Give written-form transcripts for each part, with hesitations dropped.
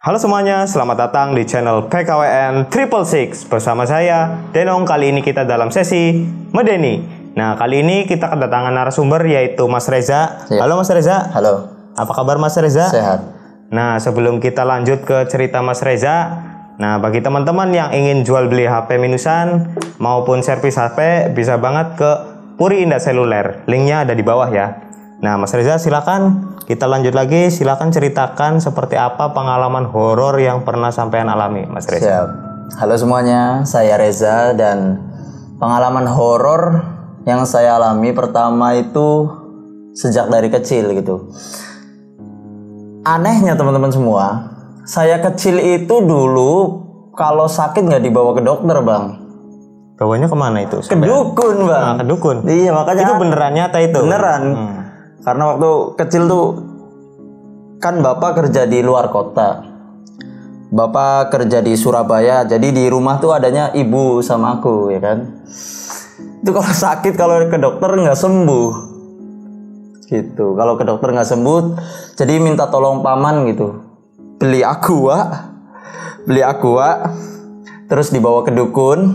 Halo semuanya, selamat datang di channel PKWN 666 bersama saya Denong. Kali ini kita dalam sesi Medeni. Nah, kali ini kita kedatangan narasumber yaitu Mas Reza. Ya. Halo Mas Reza. Halo. Apa kabar Mas Reza? Sehat. Nah, sebelum kita lanjut ke cerita Mas Reza, nah bagi teman-teman yang ingin jual beli HP minusan maupun servis HP, bisa banget ke Puri Indah Seluler. Linknya ada di bawah ya. Nah, Mas Reza silakan kita lanjut lagi. Silakan ceritakan seperti apa pengalaman horor yang pernah sampean alami, Mas Reza. Siap. Halo semuanya, saya Reza dan pengalaman horor yang saya alami pertama itu sejak dari kecil gitu. Anehnya teman-teman semua, saya kecil itu dulu kalau sakit nggak dibawa ke dokter, Bang. Bawanya kemana itu? Ke dukun, Bang. Nah, ke dukun. Iya, makanya Itu beneran nyata itu. beneran. Karena waktu kecil tuh kan bapak kerja di luar kota. Bapak kerja di Surabaya, jadi di rumah tuh adanya ibu sama aku, ya kan. Itu kalau sakit kalau ke dokter nggak sembuh, gitu. Kalau ke dokter nggak sembuh, jadi minta tolong paman gitu, beli aqua, terus dibawa ke dukun,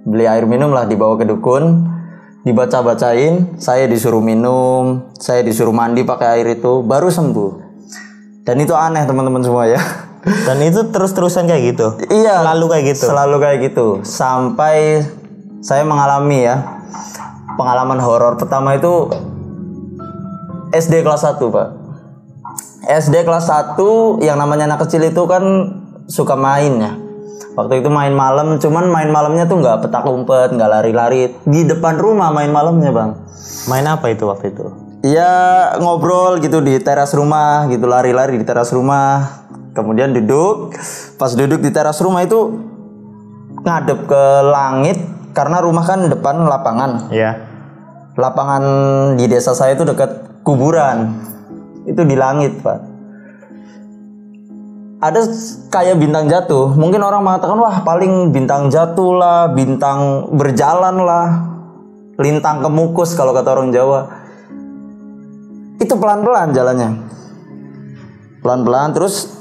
beli air minum lah, dibawa ke dukun, dibaca-bacain, saya disuruh minum, saya disuruh mandi pakai air itu, baru sembuh. Dan itu aneh teman-teman semua ya. Dan itu terus-terusan kayak gitu? Iya. Selalu kayak gitu? Selalu kayak gitu. Sampai saya mengalami ya, pengalaman horor pertama itu SD kelas 1, Pak. SD kelas 1, yang namanya anak kecil itu kan suka main ya. Waktu itu main malam, cuman main malamnya tuh nggak petak umpet, nggak lari-lari. Di depan rumah main malamnya, Bang. Main apa itu waktu itu? Iya, ngobrol gitu di teras rumah gitu, lari-lari di teras rumah. Kemudian duduk, pas duduk di teras rumah itu ngadep ke langit karena rumah kan depan lapangan. Iya. Lapangan di desa saya itu dekat kuburan. Itu di langit, Pak. Ada kayak bintang jatuh. Mungkin orang mengatakan, wah paling bintang jatuh lah, bintang berjalan lah, lintang kemukus kalau kata orang Jawa. Itu pelan-pelan jalannya, pelan-pelan. Terus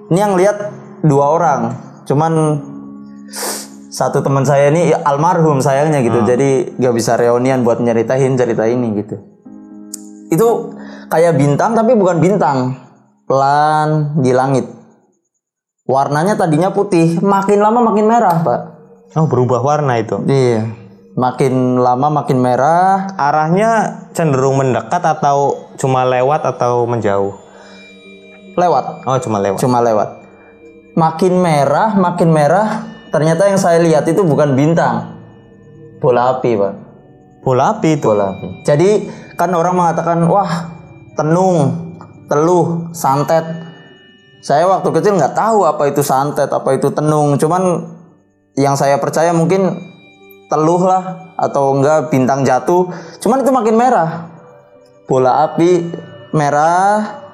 ini yang lihat 2 orang, cuman satu teman saya ini almarhum sayangnya gitu, jadi gak bisa reunian buat nyeritain cerita ini gitu. Itu kayak bintang tapi bukan bintang, pelan di langit. Warnanya tadinya putih, makin lama makin merah, Pak. Oh, berubah warna itu? Iya, makin lama makin merah. Arahnya cenderung mendekat atau cuma lewat atau menjauh? Lewat. Oh, cuma lewat. Cuma lewat. Makin merah. Ternyata yang saya lihat itu bukan bintang, bola api, Pak. Bola api itu? Bola api. Jadi kan orang mengatakan, wah tenung, teluh, santet. Saya waktu kecil nggak tahu apa itu santet, apa itu tenung. Cuman yang saya percaya mungkin teluh lah, atau enggak bintang jatuh. Cuman itu makin merah. Bola api merah,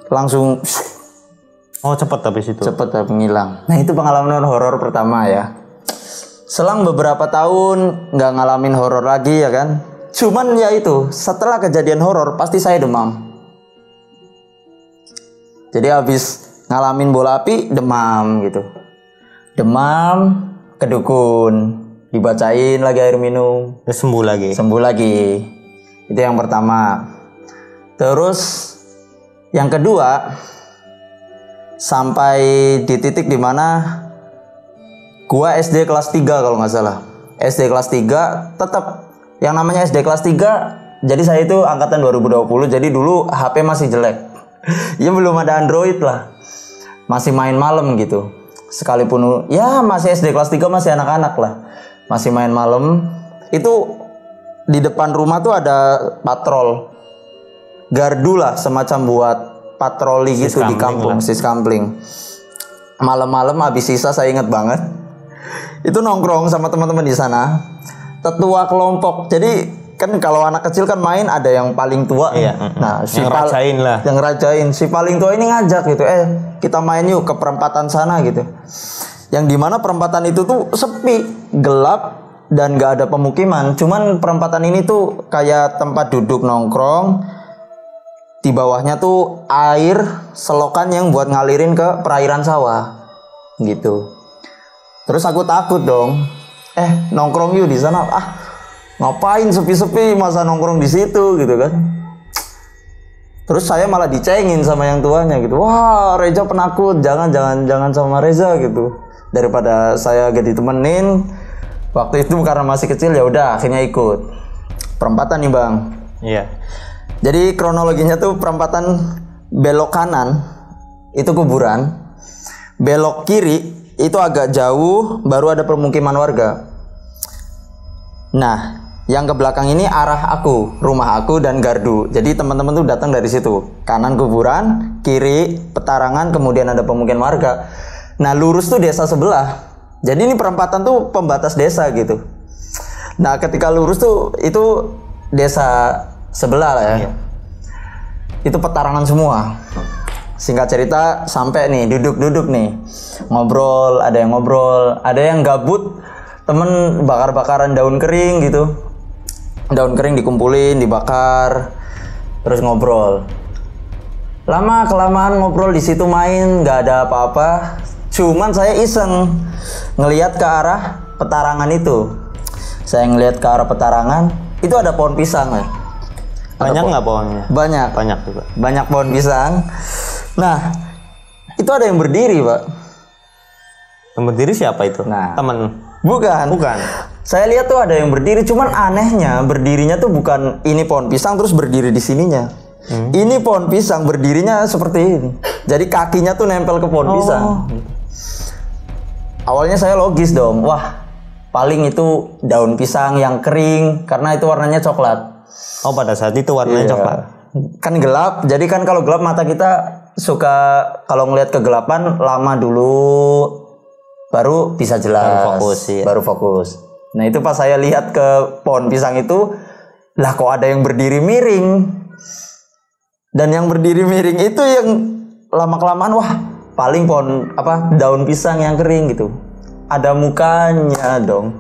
langsung Oh, cepet habis itu? cepet menghilang. Nah, itu pengalaman horor pertama ya. Selang beberapa tahun nggak ngalamin horor lagi ya kan. Cuman ya itu, setelah kejadian horor pasti saya demam. Jadi habis ngalamin bola api, demam gitu. Demam, ke dukun, dibacain lagi air minum, Terus sembuh lagi? sembuh lagi. Itu yang pertama. Terus yang kedua, sampai di titik dimana gua SD kelas 3 kalau nggak salah. SD kelas 3 tetap yang namanya SD kelas 3. Jadi saya itu angkatan 2020. Jadi dulu HP masih jelek. Ya belum ada Android lah. Masih main malam gitu. Sekalipun ya masih SD kelas 3, masih anak-anak lah. Masih main malam. Itu di depan rumah tuh ada patrol. Gardu lah, semacam buat patroli gitu di kampung, siskampling. Malam-malam habis sisa saya ingat banget. Itu nongkrong sama teman-teman di sana. Tetua kelompok. Jadi kan kalau anak kecil kan main ada yang paling tua. Iya. Nah, yang ngerajain lah. Yang ngerajain. Si paling tua ini ngajak gitu. Kita main yuk ke perempatan sana gitu. Yang dimana perempatan itu tuh sepi, gelap, dan gak ada pemukiman. Cuman perempatan ini tuh kayak tempat duduk nongkrong. Di bawahnya tuh air selokan yang buat ngalirin ke perairan sawah gitu. Terus aku takut dong. Nongkrong yuk di sana. Ngapain sepi-sepi, masa nongkrong di situ gitu kan. Terus saya malah dicengin sama yang tuanya gitu. Wah, Reza penakut, jangan sama Reza gitu. Daripada saya gak ditemenin waktu itu karena masih kecil, ya udah akhirnya ikut. Perempatan nih, Bang. Iya. Jadi kronologinya tuh perempatan belok kanan itu kuburan, belok kiri itu agak jauh baru ada permukiman warga. Nah, yang ke belakang ini arah aku, rumah aku dan gardu. Jadi teman-teman tuh datang dari situ. Kanan kuburan, kiri petarangan, kemudian ada pemukiman warga. Nah, lurus tuh desa sebelah. Jadi ini perempatan tuh pembatas desa gitu. Nah, ketika lurus tuh itu desa sebelah lah ya. Iya. Itu petarangan semua. Singkat cerita sampai nih duduk nih. Ngobrol, ada yang gabut, temen bakar-bakaran daun kering gitu. Daun kering dikumpulin, dibakar, terus ngobrol. Lama kelamaan ngobrol di situ main, nggak ada apa-apa. Cuman saya iseng ngelihat ke arah petarangan itu. Saya ngelihat ke arah petarangan, itu ada pohon pisang ya. Banyak nggak pohonnya? Banyak juga. Banyak pohon pisang. Nah, itu ada yang berdiri, Pak. Yang berdiri siapa itu? Nah, temen? Bukan. Saya lihat tuh ada yang berdiri, cuman anehnya berdirinya tuh bukan ini pohon pisang terus berdiri di sininya. Ini pohon pisang berdirinya seperti ini. Jadi kakinya tuh nempel ke pohon pisang. Awalnya saya logis dong. Wah, paling itu daun pisang yang kering karena itu warnanya coklat. Oh, pada saat itu warnanya coklat. Kan gelap, jadi kan kalau gelap mata kita suka kalau ngelihat kegelapan lama dulu baru bisa jelas. Baru fokus. Nah, itu pas saya lihat ke pohon pisang itu, lah kok ada yang berdiri miring. Dan yang berdiri miring itu yang lama-kelamaan wah, paling pohon daun pisang yang kering gitu. Ada mukanya dong.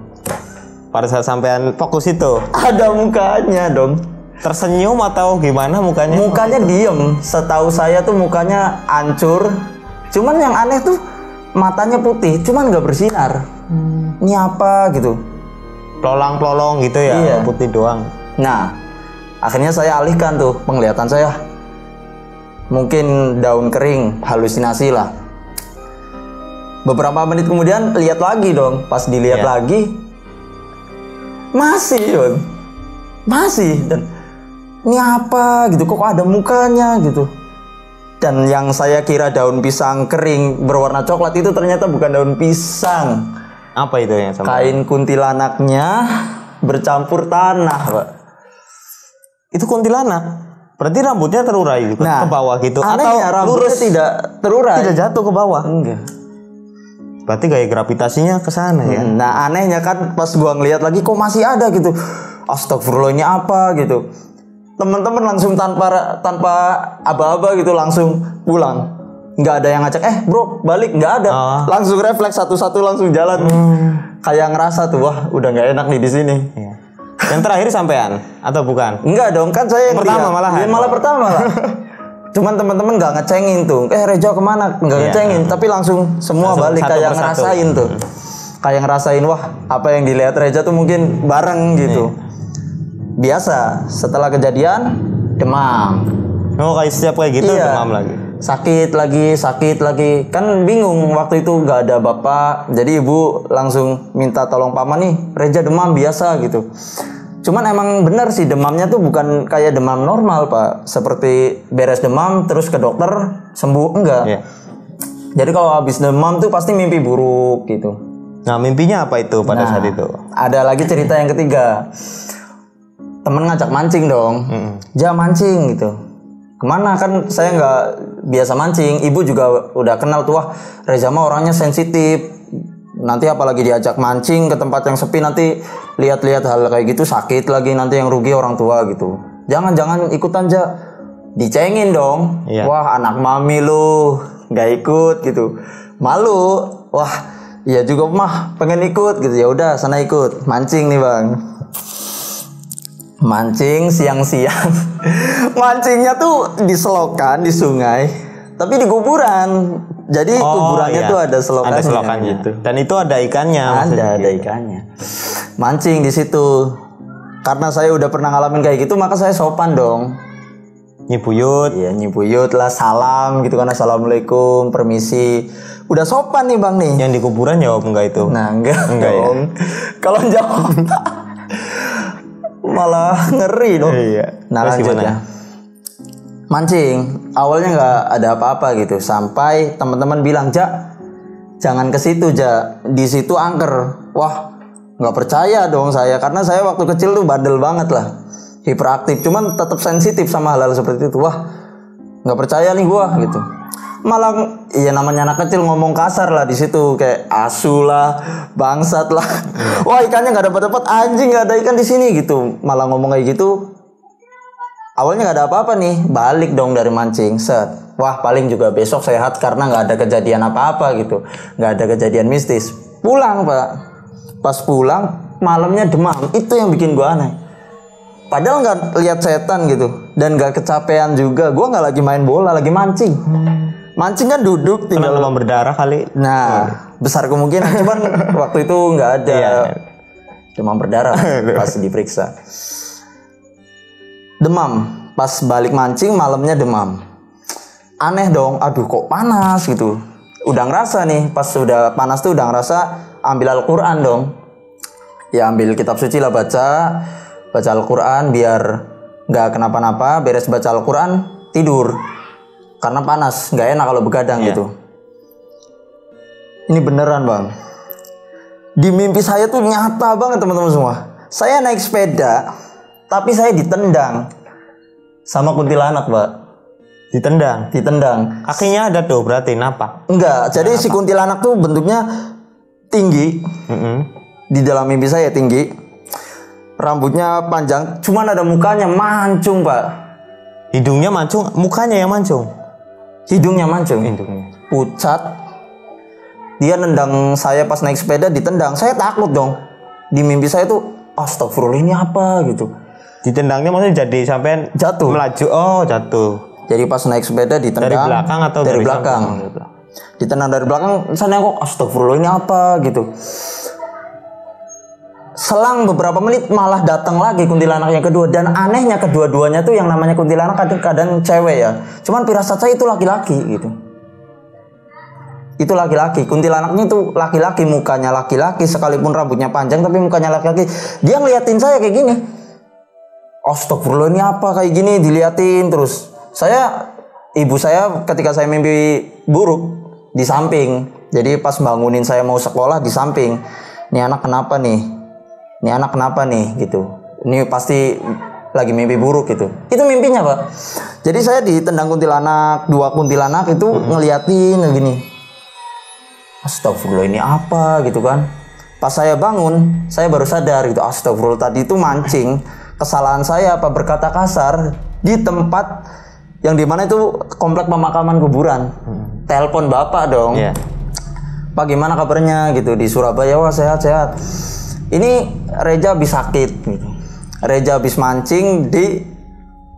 Pada saat sampean fokus itu ada mukanya dong. Tersenyum atau gimana mukanya? Mukanya diem. Setahu saya tuh mukanya hancur. Cuman yang aneh tuh matanya putih, cuman nggak bersinar. Ini apa gitu? Plolang-plolong gitu ya, iya. Putih doang. Nah, akhirnya saya alihkan tuh penglihatan saya. Mungkin daun kering, halusinasi lah. Beberapa menit kemudian lihat lagi dong. Pas dilihat lagi, masih dan ini apa gitu, kok ada mukanya gitu. Dan yang saya kira daun pisang kering berwarna coklat itu ternyata bukan daun pisang. Apa itu yang sama? Kain kuntilanaknya bercampur tanah, Pak. Itu kuntilanak? Berarti rambutnya terurai gitu, ke bawah gitu? Anehnya atau rambutnya lurus tidak terurai, tidak jatuh ke bawah? Enggak. Berarti gaya gravitasinya ke sana ya. Nah, anehnya kan pas gua ngeliat lagi kok masih ada gitu. Astagfirullah, ini apa gitu. Teman-teman langsung tanpa aba-aba gitu langsung pulang. Nggak ada yang ngajak, bro balik, nggak ada. Langsung refleks satu-satu langsung jalan. Kayak ngerasa tuh, wah udah nggak enak nih di sini. Iya. Yang terakhir sampean atau bukan? Enggak dong, kan saya yang pertama malahan. Ya, malah pertama lah. Cuman teman-teman nggak ngecengin tuh. Reza kemana? Nggak ngecengin, tapi langsung semua langsung balik kayak ngerasain tuh. Kayak ngerasain, wah apa yang dilihat Reza tuh mungkin bareng gitu. Biasa, setelah kejadian demam. Oh, kayak setiap kayak gitu demam lagi. Sakit lagi. Kan bingung waktu itu nggak ada bapak. Jadi ibu langsung minta tolong paman nih, Reza demam biasa gitu. Cuman emang benar sih demamnya tuh bukan kayak demam normal, Pak. Seperti beres demam terus ke dokter sembuh, enggak. Jadi kalau habis demam tuh pasti mimpi buruk gitu. Nah, mimpinya apa itu pada saat itu? Ada lagi cerita yang ketiga. Temen ngajak mancing dong. Ja mancing gitu. Kemana, kan saya nggak biasa mancing. Ibu juga udah kenal tuh, wah Reza mah orangnya sensitif. Nanti apalagi diajak mancing ke tempat yang sepi, nanti lihat-lihat hal kayak gitu sakit lagi, nanti yang rugi orang tua gitu. Jangan ikutan, Ja. Dicengin dong. Wah anak mami lu nggak ikut gitu. Malu. Wah iya juga mah pengen ikut gitu. Ya udah sana ikut mancing nih, Bang. Mancing siang-siang. Mancingnya tuh di selokan, di sungai, tapi di kuburan. Jadi kuburannya tuh ada selokannya. Ada selokan gitu. Dan itu ada ikannya. Ada ikannya. Mancing di situ. Karena saya udah pernah ngalamin kayak gitu, maka saya sopan dong. Nyibuyut. Iya, nyibuyut lah, salam gitu kan, assalamualaikum, permisi. Udah sopan nih bang nih. Yang di kuburan jawab enggak itu? Nah enggak ya? dong. Kalau jawab malah ngeri dong. Iya. Nah Terus lanjut gimana? ya. Mancing, awalnya nggak ada apa-apa gitu, sampai teman-teman bilang, "Ja, jangan ke situ, Ja. Di situ angker." Wah, nggak percaya dong saya, karena saya waktu kecil tuh bandel banget lah, hiperaktif, cuman tetap sensitif sama hal-hal seperti itu. Wah, nggak percaya nih gua gitu. Malah, iya namanya anak kecil ngomong kasar lah di situ, kayak asu lah, bangsat lah. Wah, ikannya nggak dapat, anjing nggak ada ikan di sini gitu. Malah ngomong kayak gitu. Awalnya nggak ada apa-apa nih, balik dong dari mancing, set. Wah, paling juga besok sehat karena nggak ada kejadian apa-apa gitu, nggak ada kejadian mistis. Pulang pak, pas pulang malamnya demam, itu yang bikin gua aneh. Padahal nggak lihat setan gitu, dan nggak kecapean juga. Gua nggak lagi main bola, lagi mancing. Mancing kan duduk, tinggal Demam berdarah kali. Nah, besar kemungkinan, cuman waktu itu nggak ada demam berdarah pas diperiksa. Demam, pas balik mancing malamnya demam. Aneh dong, aduh kok panas gitu. Udah ngerasa nih, pas udah panas tuh udah ngerasa, ambil Al-Quran dong. Ya ambil kitab suci lah, baca Al-Quran biar nggak kenapa-napa. Beres baca Al-Quran, tidur. Karena panas, nggak enak kalau begadang gitu. Ini beneran bang. Di mimpi saya tuh nyata banget teman-teman semua. Saya naik sepeda, tapi saya ditendang sama kuntilanak, Pak. Ditendang. Kakinya ada tuh berarti napak. Enggak, jadi si kuntilanak tuh bentuknya tinggi. Di dalam mimpi saya tinggi. Rambutnya panjang, cuman ada mukanya mancung, Pak. Hidungnya mancung, mukanya yang mancung. Hidungnya mancung. Pucat. Dia nendang saya pas naik sepeda, ditendang. Saya takut dong. Di mimpi saya tuh, astagfirullah ini apa gitu. Ditendangnya maksudnya jadi sampai jatuh. Melaju. Oh, jatuh. Jadi pas naik sepeda ditendang dari belakang atau dari belakang? Ditendang dari belakang, saya nengok, astagfirullah ini apa gitu. Selang beberapa menit malah datang lagi kuntilanak yang kedua, dan anehnya kedua-duanya tuh yang namanya kuntilanak kadang-kadang cewek ya. Cuman firasat saya itu laki-laki gitu. Itu laki-laki, kuntilanaknya tuh laki-laki, mukanya laki-laki sekalipun rambutnya panjang tapi mukanya laki-laki. Dia ngeliatin saya kayak gini. Astagfirullah ini apa kayak gini, diliatin terus. Ibu saya ketika saya mimpi buruk di samping. Jadi pas bangunin saya mau sekolah di samping. Ini anak kenapa nih? Ini anak kenapa nih gitu. Ini pasti lagi mimpi buruk gitu. Itu mimpinya, Pak. Jadi saya ditendang kuntilanak, 2 kuntilanak itu ngeliatin gini. Astagfirullah ini apa gitu kan. Pas saya bangun, saya baru sadar gitu. Astagfirullah, tadi itu mancing. Kesalahan saya apa berkata kasar di tempat yang dimana itu komplek pemakaman kuburan. Telepon bapak dong. Pak gimana kabarnya gitu di Surabaya. Wah sehat-sehat. Ini Reja habis sakit gitu. Reja habis mancing di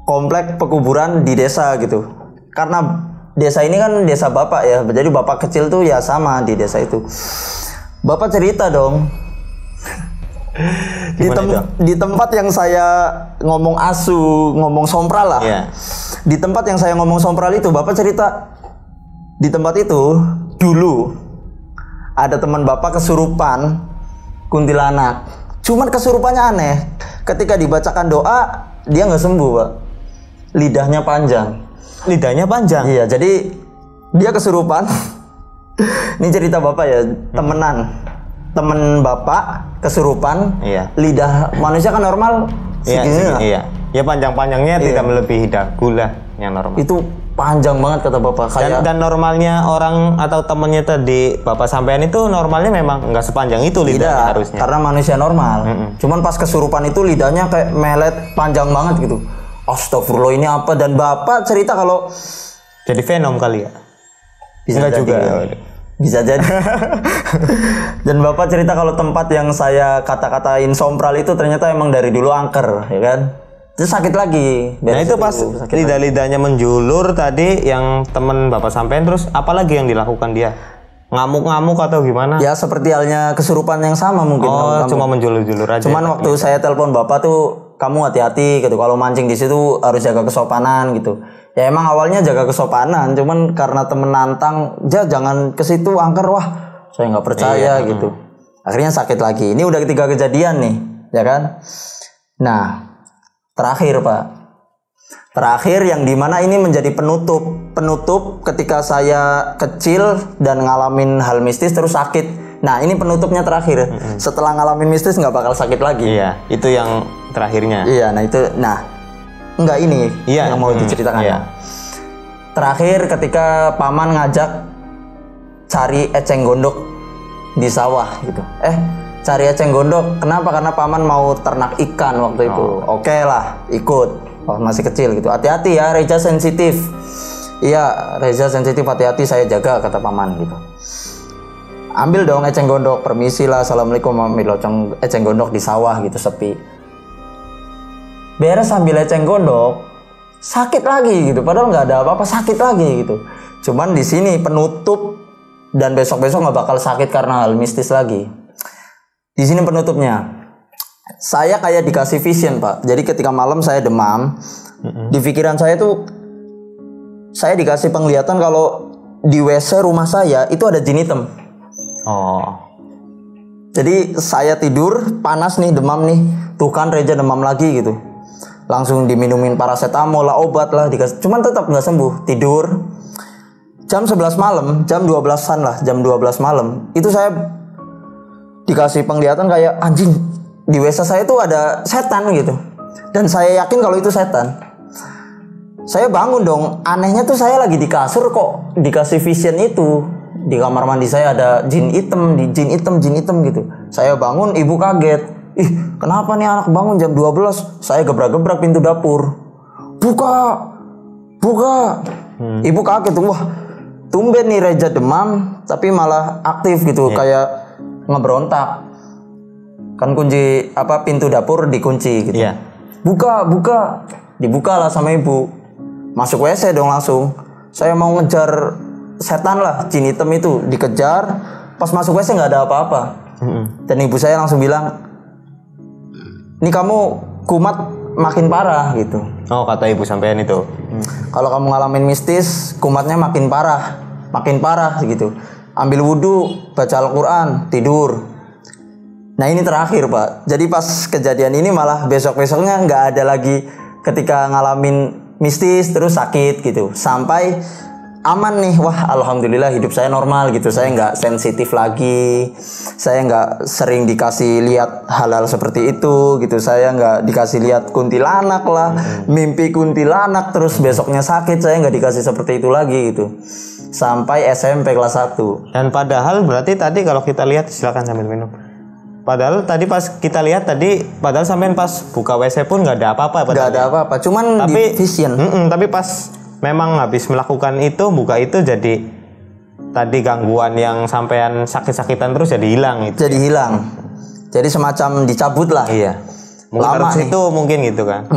komplek pekuburan di desa gitu. Karena desa ini kan desa bapak ya. Jadi bapak kecil tuh ya sama di desa itu. Bapak cerita dong. Di tempat yang saya ngomong asu, ngomong sompral lah. Di tempat yang saya ngomong sompral itu, bapak cerita di tempat itu dulu ada teman bapak kesurupan kuntilanak. Cuman kesurupannya aneh. Ketika dibacakan doa, dia nggak sembuh, Pak. Lidahnya panjang. Lidahnya panjang? Iya, jadi dia kesurupan. Ini cerita bapak ya, temen bapak kesurupan. Lidah manusia kan normal segini. Ya panjang-panjangnya tidak melebihi dagu lah yang normal. Itu panjang banget kata bapak. Dan normalnya orang atau temennya tadi bapak sampean itu normalnya memang nggak sepanjang itu lidahnya harusnya. Karena manusia normal. Cuman pas kesurupan itu lidahnya kayak melet panjang banget gitu. Astagfirullah ini apa? Dan bapak cerita kalau jadi venom kali ya. Bisa juga. Bisa jadi. Dan Bapak cerita kalau tempat yang saya kata-katain sompral itu ternyata emang dari dulu angker, ya kan? Itu sakit lagi. Nah itu pas lidah-lidahnya menjulur tadi yang temen Bapak sampein, terus apalagi yang dilakukan dia? Ngamuk-ngamuk atau gimana? Ya seperti halnya kesurupan yang sama mungkin. Oh, cuma menjulur-julur aja. Cuman waktu saya telepon Bapak tuh, kamu hati-hati gitu. Kalau mancing di situ harus jaga kesopanan gitu. Ya emang awalnya jaga kesopanan, cuman karena temen nantang, jangan ke situ angker, wah saya nggak percaya gitu. Akhirnya sakit lagi. Ini udah ketiga kejadian nih, ya kan? Nah, terakhir Pak. Terakhir yang dimana ini menjadi penutup ketika saya kecil dan ngalamin hal mistis terus sakit. Nah ini penutupnya terakhir. Setelah ngalamin mistis nggak bakal sakit lagi. Iya, itu yang terakhirnya. Iya, enggak ini yang mau diceritakan. Iya. Terakhir ketika paman ngajak cari eceng gondok di sawah gitu. Cari eceng gondok. Kenapa? Karena paman mau ternak ikan waktu itu. Oke lah, ikut. Masih kecil gitu. Hati-hati ya, Reza sensitif. Iya, Reza sensitif, hati-hati, saya jaga, kata paman gitu. Ambil dong eceng gondok. Permisi lah, assalamualaikum, ambil eceng gondok di sawah gitu, sepi. Beres ambil eceng gondok, sakit lagi gitu. Padahal nggak ada apa-apa, sakit lagi gitu. Cuman di sini penutup dan besok-besok nggak bakal sakit karena hal mistis lagi. Di sini penutupnya. Saya kayak dikasih vision Pak. Jadi ketika malam saya demam, di pikiran saya tuh saya dikasih penglihatan kalau di WC rumah saya itu ada jin hitam. Jadi saya tidur panas nih, demam nih. Tuh kan Reza demam lagi gitu. Langsung diminumin paracetamol lah, obat lah dikasih. Cuman tetap nggak sembuh. Tidur. Jam 11 malam, jam 12-an lah, jam 12 malam. Itu saya dikasih penglihatan kayak anjing. Di WC saya tuh ada setan gitu. Dan saya yakin kalau itu setan. Saya bangun dong. Anehnya tuh saya lagi di kasur kok dikasih vision itu. Di kamar mandi saya ada jin hitam gitu. Saya bangun, ibu kaget. Ih, kenapa nih anak bangun jam 12? Saya gebrak-gebrak pintu dapur. Buka. Ibu kaget, wah tumben nih Reza demam tapi malah aktif gitu, kayak ngeberontak. Kan kunci pintu dapur dikunci gitu. Buka. Dibuka lah sama ibu. Masuk WC dong langsung. Saya mau ngejar setan lah, jin hitam itu dikejar. Pas masuk WC nggak ada apa-apa. Dan ibu saya langsung bilang, ini kamu kumat makin parah gitu. Oh, kata ibu sampean itu. Kalau kamu ngalamin mistis, kumatnya makin parah gitu. Ambil wudhu, baca Al-Quran, tidur. Nah ini terakhir Pak. Jadi pas kejadian ini malah besok-besoknya nggak ada lagi ketika ngalamin mistis terus sakit gitu. Sampai aman nih, wah alhamdulillah hidup saya normal gitu. Saya nggak sensitif lagi. Saya nggak sering dikasih lihat hal-hal seperti itu gitu. Saya nggak dikasih lihat kuntilanak lah, mimpi kuntilanak terus besoknya sakit. Saya nggak dikasih seperti itu lagi gitu. Sampai SMP kelas 1. Dan padahal berarti tadi kalau kita lihat, silakan sambil minum. Padahal tadi pas kita lihat padahal sampean pas buka WC pun nggak ada apa-apa. Nggak ada apa-apa, cuman di vision. Tapi pas memang habis melakukan itu, buka itu, jadi tadi gangguan yang sampean sakit-sakitan terus jadi hilang gitu. Jadi hilang. Jadi semacam dicabut lah. Iya. Lama itu mungkin gitu kan.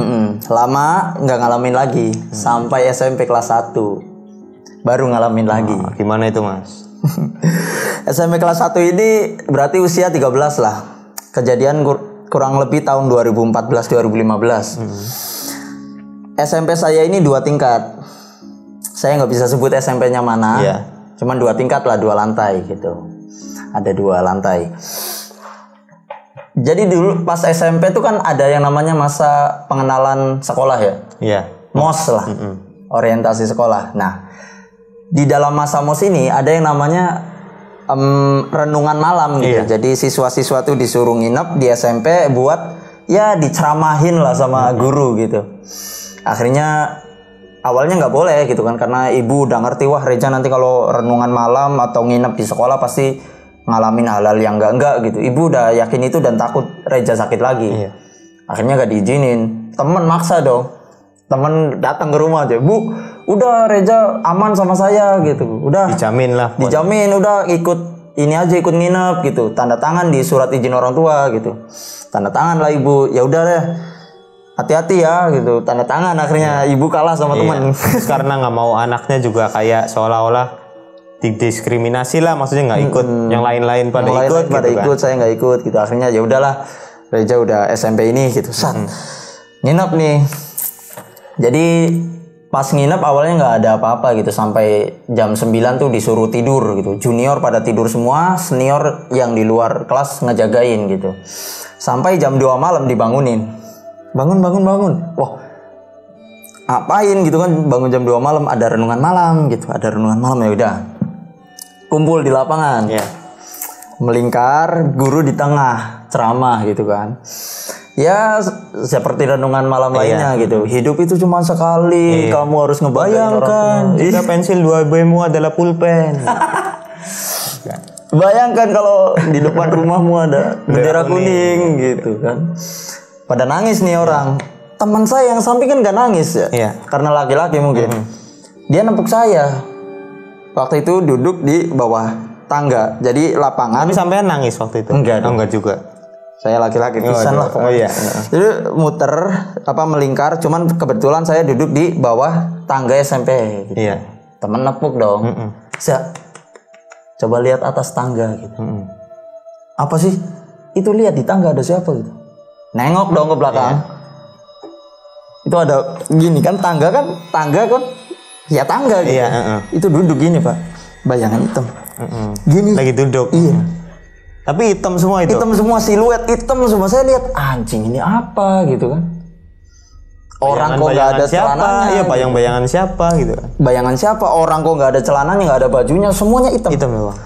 Lama nggak ngalamin lagi. Sampai SMP kelas 1 baru ngalamin lagi. Gimana itu Mas? SMP kelas 1 ini berarti usia 13 lah. Kejadian kurang lebih tahun 2014-2015. SMP saya ini 2 tingkat. Saya nggak bisa sebut SMP-nya mana. Cuman 2 tingkat lah, 2 lantai gitu. Ada 2 lantai. Jadi dulu pas SMP tuh kan ada yang namanya masa pengenalan sekolah ya. MOS lah. Orientasi sekolah. Nah, di dalam masa MOS ini ada yang namanya renungan malam gitu. Jadi siswa-siswa tuh disuruh nginep di SMP buat ya diceramahin lah sama guru gitu. Akhirnya awalnya nggak boleh gitu kan, karena ibu udah ngerti, wah Reza nanti kalau renungan malam atau nginep di sekolah pasti ngalamin hal-hal yang enggak gitu. Ibu udah yakin itu dan takut Reza sakit lagi. Akhirnya nggak diizinin. Temen maksa dong. Temen datang ke rumah aja, Bu, udah Reza aman sama saya gitu, udah Dijamin lah. dijamin, udah ikut ini aja, ikut nginep gitu, tanda tangan di surat izin orang tua gitu, tanda tangan lah ibu, ya udah deh, hati-hati ya gitu, tanda tangan. Akhirnya ibu kalah sama teman. Terus karena nggak mau anaknya juga kayak seolah-olah didiskriminasi lah, maksudnya nggak ikut yang lain-lain pada Yang ikut lain pada gitu ikut, saya nggak ikut gitu. Akhirnya ya udahlah, Reza udah SMP ini gitu, nginep nih. Jadi pas nginep awalnya nggak ada apa-apa gitu, sampai jam 9 tuh disuruh tidur gitu. Junior pada tidur semua, senior yang di luar kelas ngejagain gitu. Sampai jam 2 malam dibangunin. Bangun. Wah, ngapain gitu kan, bangun jam 2 malam, ada renungan malam gitu. Ada renungan malam, ya udah. Kumpul di lapangan. Iya. Melingkar, guru di tengah, ceramah gitu kan. Ya seperti renungan malam lainnya gitu. Hidup itu cuma sekali, kamu harus ngebayangkan. Jika pensil 2B-mu adalah pulpen. Bayangkan kalau di depan rumahmu ada bendera kuning gitu kan. Pada nangis nih orang. Teman saya yang samping kan gak nangis ya. Iya. Karena laki-laki mungkin. Dia nempuk saya. Waktu itu duduk di bawah tangga. Jadi lapangan. Tapi sampean nangis waktu itu? Enggak dong. Enggak juga. Saya laki-laki pisan lah pokoknya. Iya. Jadi muter melingkar, cuman kebetulan saya duduk di bawah tangga SMP gitu. Iya. Temen nepuk dong. Saya coba lihat atas tangga gitu. Apa sih? Itu lihat di tangga ada siapa gitu. Nengok dong ke belakang. Itu ada gini kan, tangga kan ya tangga gitu. Iya, Itu duduk gini, Pak. Bayangan hitam. Gini. Lagi duduk. Iya. Tapi hitam semua itu. Hitam semua, siluet hitam semua. Saya lihat, anjing ini apa gitu kan. Orang kok nggak ada celananya. Iya, bayang-bayangan siapa gitu kan. Bayangan siapa? Orang kok nggak ada celananya, nggak ada bajunya, semuanya hitam. Hitam doang.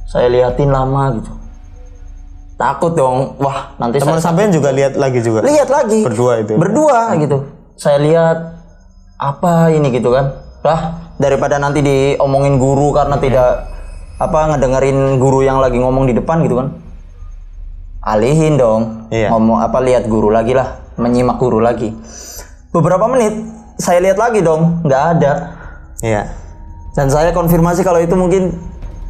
Saya liatin lama gitu. Takut dong. Wah, nanti Teman sampean juga lihat lagi juga. lihat lagi. Berdua itu. Berdua gitu. Saya lihat apa ini gitu kan. Lah, daripada nanti diomongin guru karena tidak ngedengerin guru yang lagi ngomong di depan gitu kan. Alihin dong. Iya. Ngomong lihat guru lagi lah, menyimak guru lagi. Beberapa menit saya lihat lagi dong, nggak ada. Iya. Dan saya konfirmasi kalau itu mungkin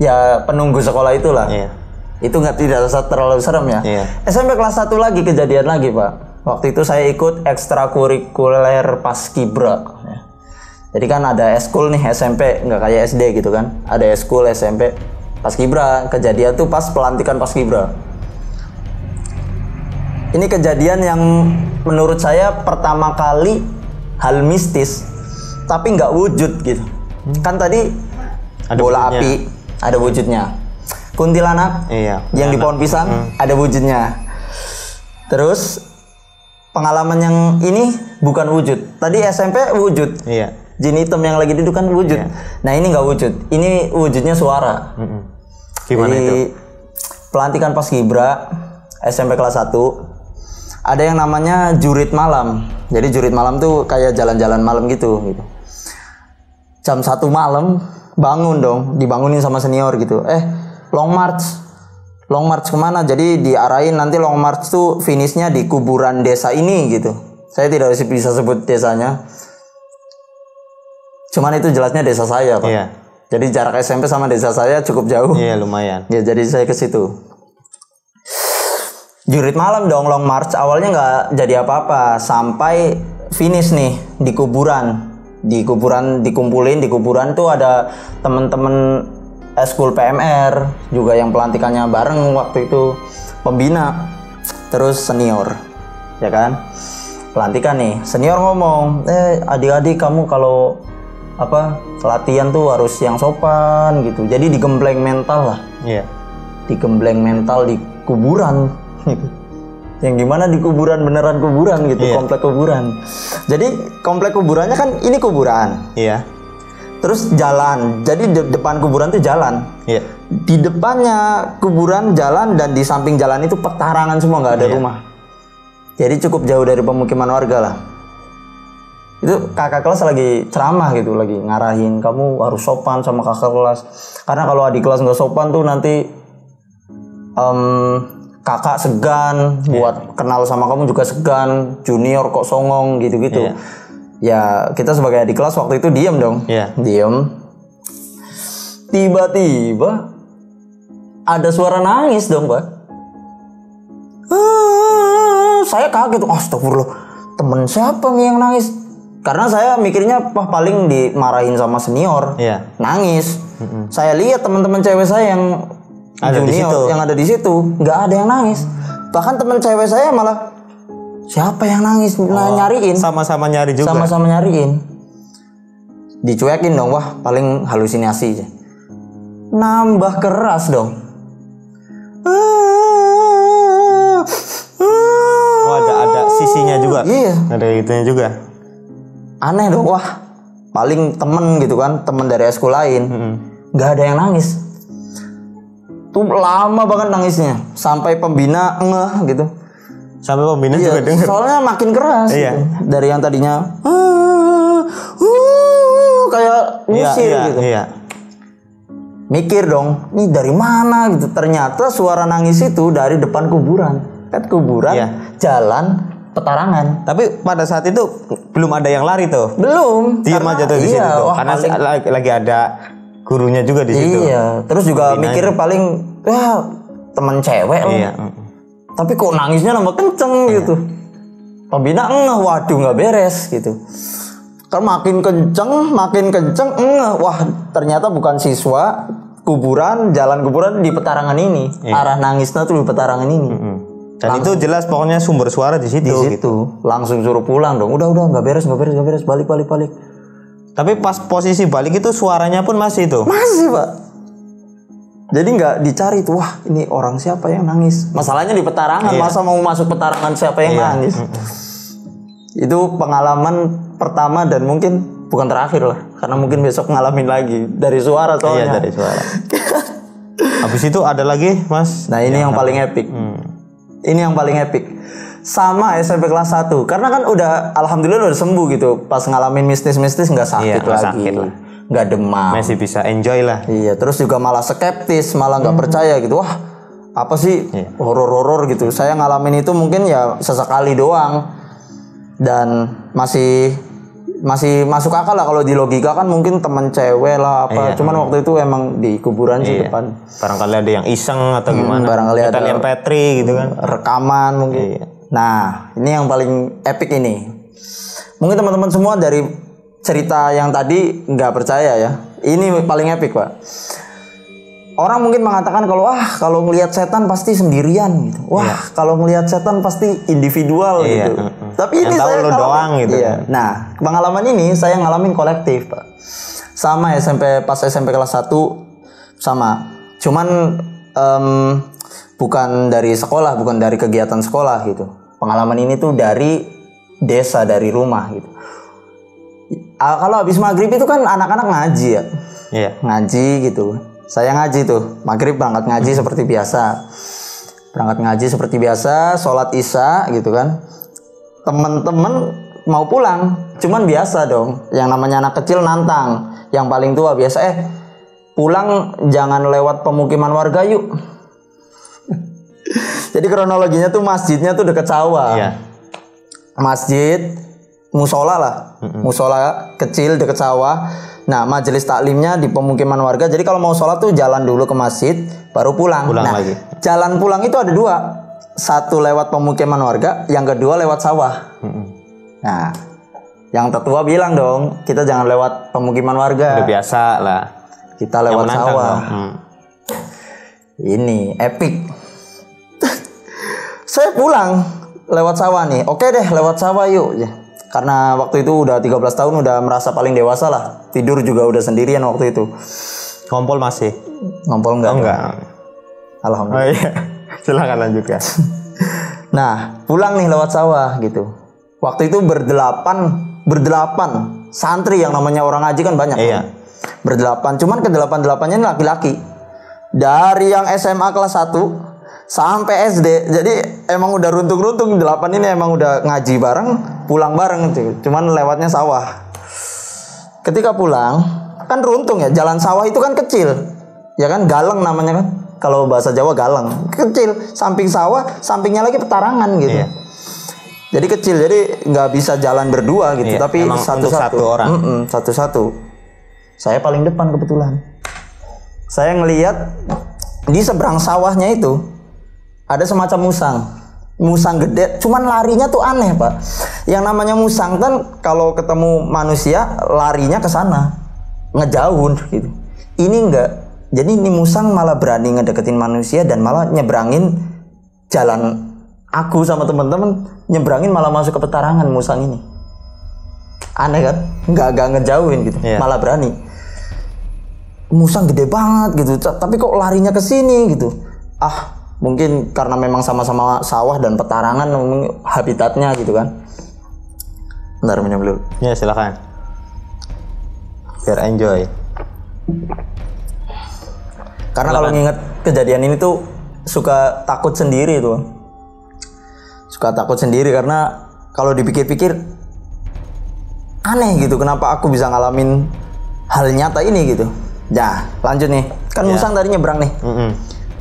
ya penunggu sekolah itulah. Iya. Itu tidak terlalu serem ya. Iya. SMP kelas 1 lagi kejadian lagi, Pak. Waktu itu saya ikut ekstrakurikuler Paskibra. Ya. Jadi kan ada eskul nih SMP, nggak kayak SD gitu kan. Ada eskul SMP Paskibra. Kejadian tuh pas pelantikan Paskibra. Ini kejadian yang menurut saya pertama kali hal mistis, tapi nggak wujud gitu. Kan tadi Ada bola wujudnya. api ada wujudnya. Kuntilanak yang di pohon pisang ada wujudnya. Terus pengalaman yang ini bukan wujud. Tadi SMP wujud. Iya. Jin hitam yang lagi duduk kan wujud. Nah ini nggak wujud. Ini wujudnya suara. Gimana Jadi, itu? pelantikan Paskibra SMP kelas 1 ada yang namanya jurit malam. Jadi jurit malam tuh kayak jalan-jalan malam gitu. Jam 1 malam bangun dong, dibangunin sama senior gitu. Long march kemana? Jadi diarahin nanti long march tuh finishnya di kuburan desa ini gitu. Saya tidak bisa sebut desanya. Cuman itu jelasnya desa saya, Pak. Iya. Jadi jarak SMP sama desa saya cukup jauh. Iya, lumayan. Ya jadi saya ke situ. Jurit malam dong, long march. Awalnya nggak jadi apa-apa sampai finish nih di kuburan. Di kuburan dikumpulin, di kuburan tuh ada temen-temen eskul PMR juga yang pelantikannya bareng waktu itu, pembina, terus senior, ya kan? Pelantikan nih, senior ngomong, adik-adik kamu kalau latihan tuh harus yang sopan gitu. Jadi digembleng mental lah. Iya. Digembleng mental di kuburan gitu. Yang gimana di kuburan, beneran kuburan gitu, komplek kuburan. Jadi komplek kuburannya kan ini kuburan. Iya. Terus jalan. Jadi depan kuburan tuh jalan. Iya. Di depannya kuburan jalan dan di samping jalan itu petarangan semua, nggak ada rumah. Jadi cukup jauh dari pemukiman warga lah. Itu kakak kelas lagi ceramah gitu, lagi ngarahin kamu harus sopan sama kakak kelas. Karena kalau adik kelas nggak sopan tuh nanti kakak segan buat kenal sama kamu juga segan, junior kok songong gitu-gitu. Ya kita sebagai adik kelas waktu itu diem dong. Iya. Diem. Tiba-tiba ada suara nangis dong, Pak. Saya kaget, astagfirullah, temen siapa nih yang nangis? Karena saya mikirnya paling dimarahin sama senior, nangis. Saya lihat teman-teman cewek saya yang ada junior, di situ. yang ada di situ, nggak ada yang nangis. Bahkan teman cewek saya malah, siapa yang nangis? Nyariin. Sama-sama nyari juga. Sama-sama nyariin. Dicuekin dong, wah paling halusinasi. Nambah keras dong. Oh, ada sisinya juga. Iya. Ada itunya juga. Aneh dong, wah paling temen gitu kan, temen dari eskul lain. Nggak ada yang nangis. Tuh lama banget nangisnya, sampai pembina ngeh gitu. Sampai pembina juga denger. Soalnya makin keras gitu. Dari yang tadinya kayak ngusir gitu. Iya. Mikir dong, ini dari mana gitu. Ternyata suara nangis itu dari depan kuburan. Kan kuburan, jalan, petarangan. Tapi pada saat itu belum ada yang lari tuh. Belum. Diam aja tuh di situ tuh. Karena lagi ada gurunya juga di situ. Iya. Terus juga mikir paling, temen cewek lah. Iya. Tapi kok nangisnya nambah kenceng gitu. Pembina waduh nggak beres gitu. Kan makin kenceng, wah ternyata bukan siswa, kuburan, jalan kuburan di petarangan ini. Arah nangisnya tuh di petarangan ini. Dan itu jelas pokoknya sumber suara di situ. Gitu. Langsung suruh pulang dong. Udah nggak beres, balik. Tapi pas posisi balik itu suaranya pun masih itu. Masih, Pak. Jadi nggak dicari tuh, wah ini orang siapa yang nangis. Masalahnya di petarangan, masa mau masuk petarangan siapa yang nangis. Itu pengalaman pertama dan mungkin bukan terakhir lah, karena mungkin besok ngalamin lagi dari suara soalnya. Iya, dari suara. Habis itu ada lagi, Mas. Nah, ini yang paling epic. Ini yang paling epic. Sama SMP kelas 1. Karena kan udah alhamdulillah udah sembuh gitu. Pas ngalamin mistis-mistis nggak sakit lagi. Nggak demam. Masih bisa enjoy lah. Iya, terus juga malah skeptis, malah nggak percaya gitu. Wah, apa sih horor-horor gitu. Saya ngalamin itu mungkin ya sesekali doang. Dan masih masuk akal lah kalau di logika kan mungkin teman cewek lah apa. Cuman waktu itu emang di kuburan sih depan. Barangkali ada yang iseng atau gimana. Barangkali ada MP3 gitu kan. Rekaman mungkin. Nah, ini yang paling epic ini. Mungkin teman-teman semua dari cerita yang tadi nggak percaya ya. Ini paling epic, Pak. Orang mungkin mengatakan kalau ngelihat setan pasti sendirian gitu. Kalau ngelihat setan pasti individual gitu. Tapi ini saya doang gitu. Iya. Nah, pengalaman ini saya ngalamin kolektif, Pak. Sama pas SMP kelas 1 sama. Cuman bukan dari sekolah, bukan dari kegiatan sekolah gitu. Pengalaman ini tuh dari desa, dari rumah gitu. Kalau habis maghrib itu kan anak-anak ngaji ya. Iya. Ngaji gitu. Saya ngaji tuh, maghrib berangkat ngaji seperti biasa. Sholat isya gitu kan. Temen-temen mau pulang, cuman biasa dong. Yang namanya anak kecil nantang. Yang paling tua biasa, pulang jangan lewat pemukiman warga yuk. Jadi kronologinya tuh masjidnya tuh deket sawah. Iya. Masjid, musola lah. Musola kecil deket sawah. Nah, majelis taklimnya di pemukiman warga. Jadi kalau mau sholat tuh jalan dulu ke masjid, baru pulang. Lagi. Jalan pulang itu ada dua. Satu lewat pemukiman warga, yang kedua lewat sawah. Nah, yang tertua bilang dong, kita jangan lewat pemukiman warga. Udah biasa lah. Kita lewat sawah. Ini epic. Saya pulang lewat sawah nih. Oke deh, lewat sawah yuk. Karena waktu itu udah 13 tahun, udah merasa paling dewasa lah. Tidur juga udah sendirian waktu itu. Ngompol masih? Ngompol enggak? Oh, enggak. Alhamdulillah. Oh iya. Silakan lanjutkan. Nah, pulang nih lewat sawah gitu. Waktu itu berdelapan santri, yang namanya orang ngaji kan banyak. Iya. Kan? Berdelapan, cuman ke-8-8-nya ini laki-laki. Dari yang SMA kelas 1 sampai SD. Jadi emang udah runtung-runtung. 8 ini emang udah ngaji bareng, pulang bareng gitu. Cuman lewatnya sawah. Ketika pulang, kan runtung ya. Jalan sawah itu kan kecil. Ya kan, galang namanya kan. Kalau bahasa Jawa galang. Kecil, samping sawah, sampingnya lagi petarangan gitu. Iya. Jadi kecil, jadi nggak bisa jalan berdua gitu, Iya, tapi emang untuk satu-satu. satu orang. Satu-satu. Saya paling depan kebetulan. Saya ngelihat di seberang sawahnya itu ada semacam musang gede, cuman larinya tuh aneh Pak. Yang namanya musang kan kalau ketemu manusia larinya ke sana, ngejauh gitu. Ini enggak. Jadi ini musang malah berani ngedeketin manusia dan malah nyebrangin jalan. Aku sama teman-teman nyebrangin malah masuk ke petarangan musang ini. Aneh kan? Nggak ngejauhin gitu, malah berani. Musang gede banget gitu, tapi kok larinya ke sini gitu. Mungkin karena memang sama-sama sawah dan petarangan habitatnya gitu kan. Bentar minum dulu. Ya silakan. Biar enjoy. Karena kalau nginget kejadian ini tuh suka takut sendiri tuh. Suka takut sendiri karena kalau dipikir-pikir aneh gitu, kenapa aku bisa ngalamin hal nyata ini gitu. Nah, lanjut nih. Kan musang tadi nyebrang nih.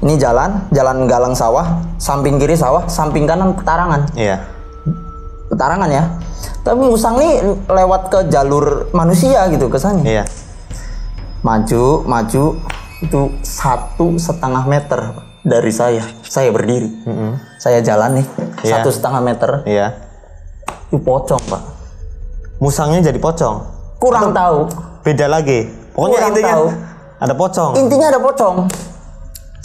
Ini jalan galang sawah, samping kiri sawah, samping kanan petarangan. Iya. Petarangan ya. Tapi musang nih lewat ke jalur manusia gitu kesannya. Iya. Maju itu 1,5 meter dari saya. Saya berdiri. Saya jalan nih 1,5 meter. Iya. Itu pocong Pak. Musangnya jadi pocong. Kurang tahu. Beda lagi. Pokoknya Kurang intinya tahu. ada pocong. Intinya ada pocong.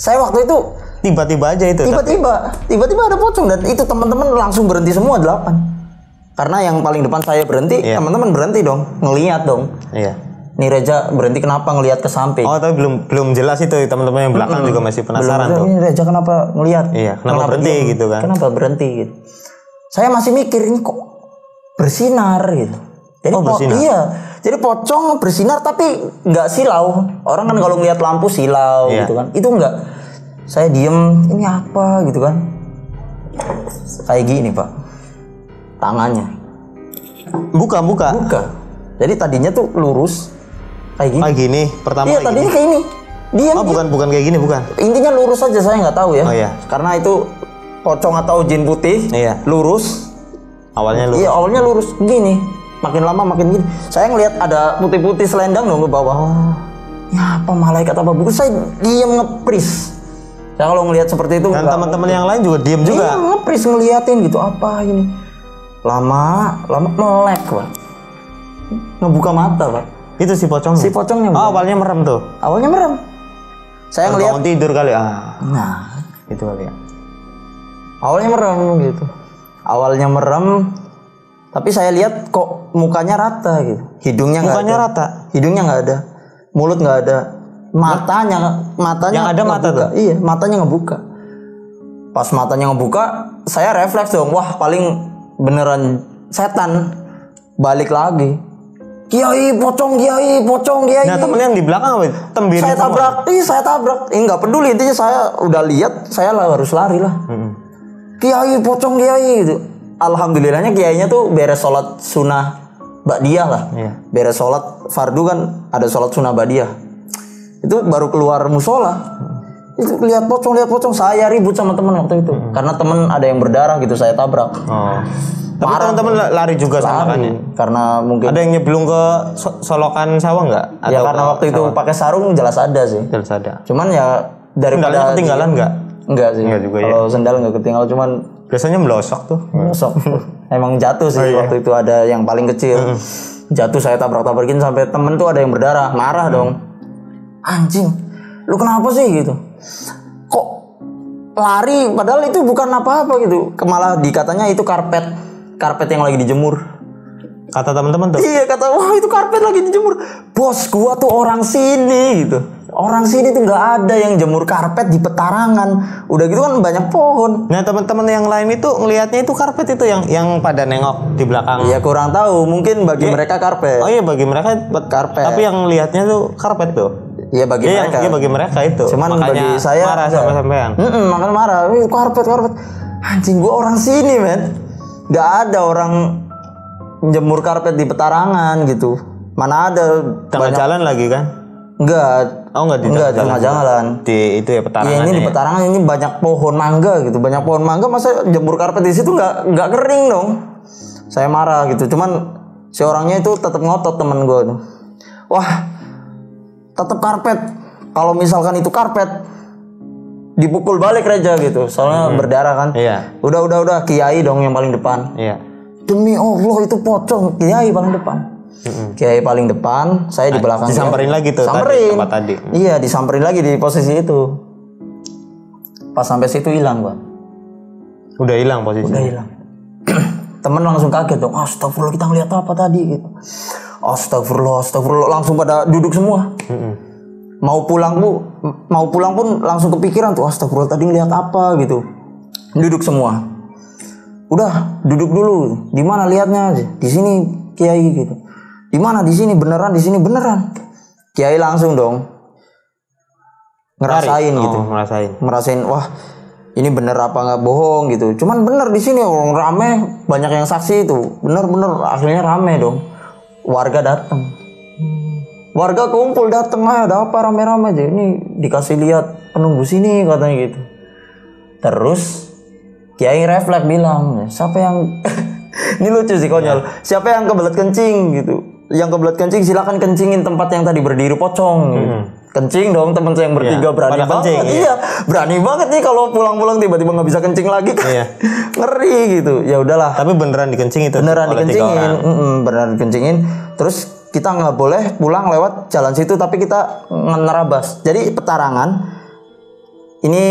Saya waktu itu Tiba-tiba aja itu. tiba-tiba ada pocong dan itu teman-teman langsung berhenti semua 8. Karena yang paling depan saya berhenti, teman-teman berhenti dong, ngelihat dong. Iya. Nih Reja berhenti kenapa ngelihat ke samping? Oh, tapi belum jelas itu, teman-teman yang belakang juga masih penasaran tuh. Ini Reja kenapa ngelihat? Iya, kenapa berhenti diam? gitu kan? Kenapa berhenti gitu? Saya masih mikir ini kok bersinar gitu. Jadi bersinar. Iya. Jadi pocong bersinar tapi nggak silau. Orang kan kalau ngelihat lampu silau gitu kan. Itu enggak. Saya diem, ini apa gitu kan? Kayak gini Pak. Tangannya. Buka. Jadi tadinya tuh lurus kayak gini. Kayak gini, pertama Iya, kayak tadinya gini. kayak ini. Diam. Oh, bukan kayak gini, bukan. Intinya lurus aja, saya nggak tahu ya. Oh, iya. Karena itu pocong atau jin putih. Iya. Lurus. Awalnya lu. Iya, awalnya lurus gini. Makin lama makin gini. Saya ngelihat ada putih-putih selendang dong ke bawah. Oh, ya apa malaikat apa bukan? Saya diam ngepris. Saya kalau ngelihat seperti itu. Dan teman-teman yang lain juga diem juga. Iya, ngepris ngeliatin gitu apa ini. Lama melek Pak. Ngebuka mata Pak. Itu si pocong. Si pocongnya. Oh, awalnya merem tuh. Awalnya merem. Saya ngelihat. Bangun tidur kali. Nah, itu kali ya. awalnya merem gitu. Awalnya merem. Tapi saya lihat kok mukanya rata gitu. Hidungnya nggak ada. Mukanya rata. Hidungnya nggak ada. Mulut nggak ada. Matanya yang ada mata ngebuka. tuh. Iya, matanya ngebuka. Pas matanya ngebuka, saya refleks dong. Wah, paling beneran setan. Balik lagi. Kiai, pocong Kiai. Nah, temen yang di belakang apa? Tembir. Saya tabrak. Saya tabrak. Nggak peduli, intinya saya udah lihat, saya harus lari lah. Kiai, pocong Kiai gitu. Alhamdulillahnya kiainya tuh beres sholat sunnah ba'diyah lah. Iya. Beres sholat fardu kan ada sholat sunnah ba'diyah. Itu baru keluar musola. Itu lihat pocong. Saya ribut sama teman waktu itu. Karena teman ada yang berdarah gitu, saya tabrak. Oh. Tapi teman-teman lari juga sama kan ya? Karena mungkin Ada yang nyeblung ke solokan sawah nggak? ya karena waktu itu pakai sarung jelas ada sih. Jelas ada. Cuman ya daripada Sendalnya ketinggalan nggak? Enggak sih. Enggak juga ya. Kalau sendal nggak ketinggalan, cuman Biasanya melosok tuh. sok. Emang jatuh sih waktu itu, ada yang paling kecil. Jatuh, saya tabrak-tabrakin sampai temen tuh ada yang berdarah, marah dong. Anjing, lu kenapa sih gitu? Kok lari padahal itu bukan apa-apa gitu. Malah dikatanya itu karpet yang lagi dijemur. Kata teman-teman tuh. Iya, kata wah itu karpet lagi dijemur. Bos, gua tuh orang sini gitu. Orang sini tuh nggak ada yang jemur karpet di petarangan. Udah gitu kan banyak pohon. Nah, teman-teman yang lain itu ngelihatnya itu karpet itu yang pada nengok di belakang. Ya kurang tahu, mungkin bagi mereka karpet. Oh iya, bagi mereka karpet. Tapi yang lihatnya tuh karpet tuh. Iya bagi mereka. Iya, bagi mereka itu. Cuman makanya bagi saya marah sampai-sampean. Makanya marah. Karpet. Anjing, gua orang sini, men. Gak ada orang jemur karpet di petarangan gitu. Mana ada Tengah jalan lagi kan? Enggak. Oh enggak di tengah jalan. Di itu ya petarangan. Iya, ini di petarangan ini banyak pohon mangga gitu. Banyak pohon mangga, masa jemur karpet di situ enggak kering dong. Saya marah gitu. Cuman si orangnya itu tetap ngotot, temen gue tuh. Wah, tetap karpet. Kalau misalkan itu karpet dipukul balik Reja gitu. Soalnya berdarah kan. Iya. Udah Kiai dong yang paling depan. Iya. Demi Allah itu pocong, Kiai paling depan. Kiai paling depan, saya di belakang. Disamperin lagi tuh samperin. tempat tadi. Iya, disamperin lagi di posisi itu. Pas sampai situ hilang, Bang. Udah hilang posisinya. Udah hilang. Temen langsung kaget dong. Astagfirullah, kita ngeliat apa tadi gitu. Astagfirullah, langsung pada duduk semua. Mau pulang pun langsung kepikiran tuh, astagfirullah tadi ngeliat apa gitu. Duduk semua. Udah, duduk dulu. Di mana lihatnya? Di sini Kiai gitu. Di mana? Di sini beneran, di sini beneran. Kiai langsung dong ngerasain gitu. Ngerasain, wah ini bener apa nggak bohong gitu. Cuman bener di sini orang rame, banyak yang saksi itu. Bener akhirnya rame dong. Warga datang. Warga kumpul datang, ada apa rame-rame aja. Ini dikasih lihat penunggu sini katanya gitu. Terus Kiai refleks bilang, siapa yang ini lucu sih konyol. Siapa yang kebelet kencing gitu. Yang kebelet kencing silakan kencingin tempat yang tadi berdiri pocong. Gitu. Kencing dong teman saya yang bertiga berani banget. Kencing, iya, berani banget nih kalau pulang-pulang tiba-tiba nggak bisa kencing lagi kan. Iya. Ngeri gitu. Ya udahlah. Tapi beneran dikencing itu. Beneran dikencingin. Beneran dikencingin. Terus kita nggak boleh pulang lewat jalan situ, tapi kita nerabas. Jadi petarangan. Ini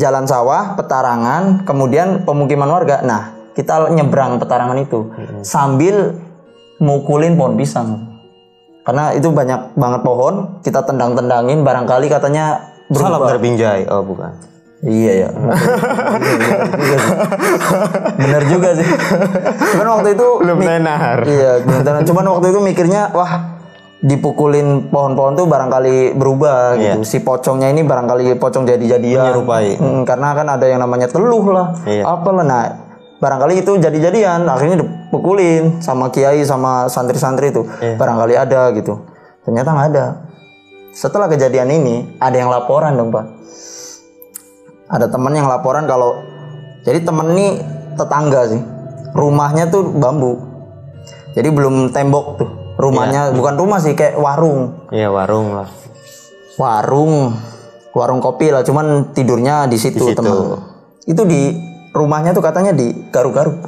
jalan sawah, petarangan, kemudian pemukiman warga. Nah, kita nyebrang petarangan itu sambil mukulin pohon pisang. Karena itu banyak banget pohon, kita tendang-tendangin, barangkali katanya berubah. Salah berbinjai. Oh, bukan. Iya ya. Bener juga sih. Cuman waktu itu belum tenar. Iya, belum tenar. Cuman waktu itu mikirnya, wah, dipukulin pohon-pohon tuh barangkali berubah gitu. Si pocongnya ini barangkali pocong jadi-jadian. Menyerupai. Karena kan ada yang namanya teluh lah. Apalah. Nah, barangkali itu jadi-jadian. Akhirnya dipukulin sama kiai sama santri-santri itu. Barangkali ada gitu. Ternyata nggak ada. Setelah kejadian ini ada yang laporan dong, Pak. Ada teman yang laporan kalau jadi temen ini tetangga sih. Rumahnya tuh bambu. Jadi belum tembok tuh. Rumahnya bukan rumah sih, kayak warung. Iya, warung lah. Warung kopi lah, cuman tidurnya di situ, teman. Itu di rumahnya tuh katanya di garuk-garuk.